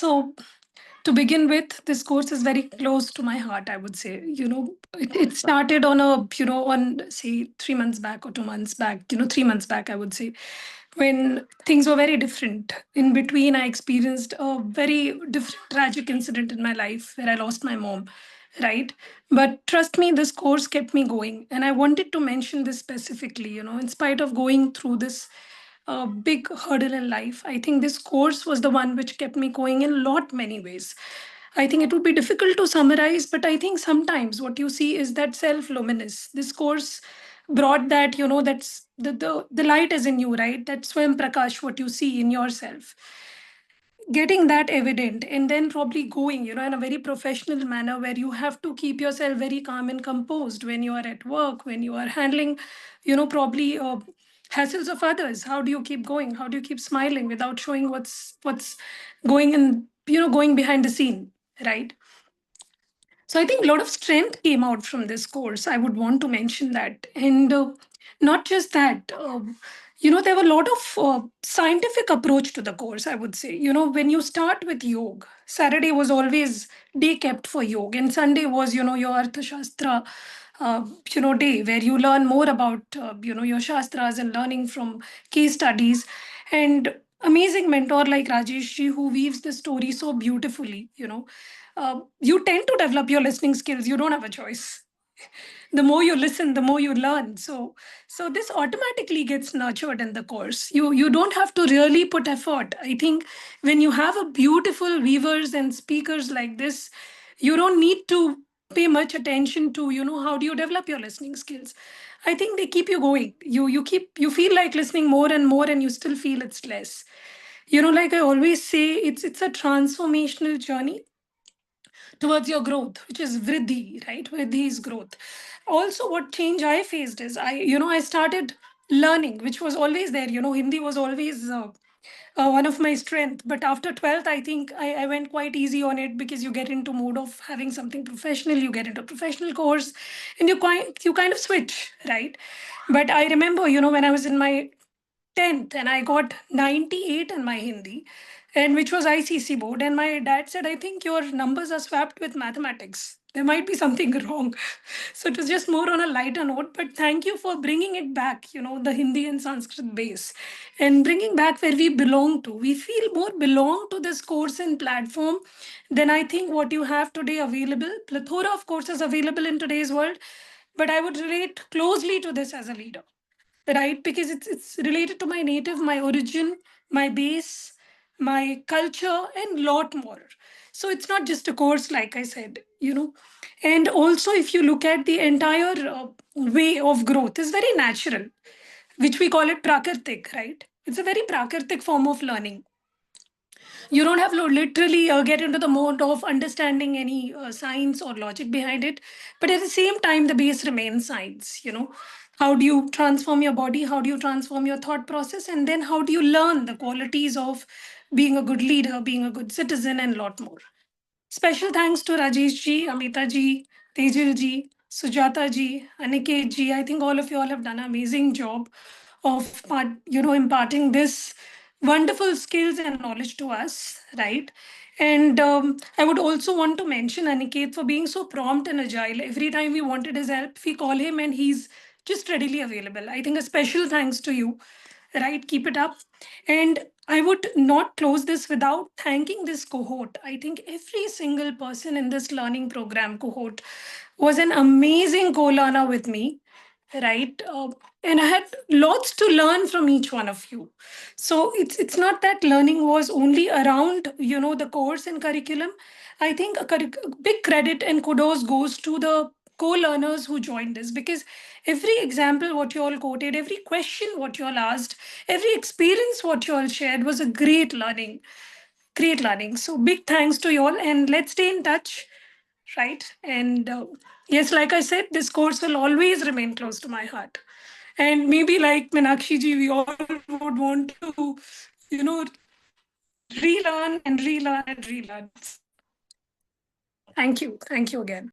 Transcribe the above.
So to begin with, this course is very close to my heart, I would say. It started on say 3 months back or 2 months back, 3 months back, I would say, when things were very different. In between, I experienced a very different tragic incident in my life where I lost my mom, right? But trust me, this course kept me going. And I wanted to mention this specifically, in spite of going through this big hurdle in life, I think this course was the one which kept me going in a lot many ways. I think it would be difficult to summarize, but I think sometimes what you see is that self-luminous. This course brought that, that's the light is in you, right? That Swam Prakash, what you see in yourself, getting that evident, and then probably going, in a very professional manner where you have to keep yourself very calm and composed when you are at work, when you are handling, probably hassles of others. How do you keep going? How do you keep smiling without showing what's going in, going behind the scene, right? So I think a lot of strength came out from this course. I would want to mention that. And not just that, there were a lot of scientific approach to the course, I would say. When you start with yoga, Saturday was always day kept for yoga, and Sunday was, your ArthShaastra, day where you learn more about, your Shastras and learning from case studies. And amazing mentor like Rajesh ji, who weaves the story so beautifully, you tend to develop your listening skills. You don't have a choice. The more you listen, the more you learn. So this automatically gets nurtured in the course. You don't have to really put effort. I think when you have a beautiful weavers and speakers like this, you don't need to pay much attention to, how do you develop your listening skills. I think they keep you going. You feel like listening more and more, and you still feel it's less. Like I always say, it's a transformational journey towards your growth, which is vriddhi, right? Vriddhi is growth. Also, what change I faced is I started learning, which was always there. Hindi was always one of my strength. But after 12th, I think I went quite easy on it, because you get into mode of having something professional, you get into a professional course, and you kind of switch, right? But I remember, when I was in my 10th and I got 98 in my Hindi, and which was ICC board. And my dad said, I think your numbers are swapped with mathematics. There might be something wrong. So it was just more on a lighter note. But thank you for bringing it back, the Hindi and Sanskrit base, and bringing back where we belong to. We feel more belong to this course and platform than I think what you have today available. Plethora of courses available in today's world. But I would relate closely to this as a leader, right? Because it's related to my native, my origin, my base, my culture, and lot more. So it's not just a course, like I said. And also, if you look at the entire way of growth, is very natural, which we call it prakritik, right? It's a very prakritik form of learning. You don't have to literally get into the mode of understanding any science or logic behind it, but at the same time the base remains science. How do you transform your body, how do you transform your thought process, and then how do you learn the qualities of being a good leader, being a good citizen, and a lot more. Special thanks to Rajesh ji, Amita ji, Tejil ji, Sujata ji, Aniket ji. I think all of you all have done an amazing job of imparting this wonderful skills and knowledge to us, right? And I would also want to mention Aniket for being so prompt and agile. Every time we wanted his help, we call him and he's just readily available. I think a special thanks to you, right? Keep it up. And I would not close this without thanking this cohort. I think every single person in this learning program cohort was an amazing co-learner with me, right? And I had lots to learn from each one of you. So it's not that learning was only around, the course and curriculum. I think a big credit and kudos goes to the co-learners who joined this, because every example what you all quoted, every question what you all asked, every experience what you all shared was a great learning. Great learning. So big thanks to you all, and let's stay in touch, right? And yes, like I said, this course will always remain close to my heart. And maybe like Meenakshi ji, we all would want to, you know, relearn and relearn and relearn. Thank you. Thank you again.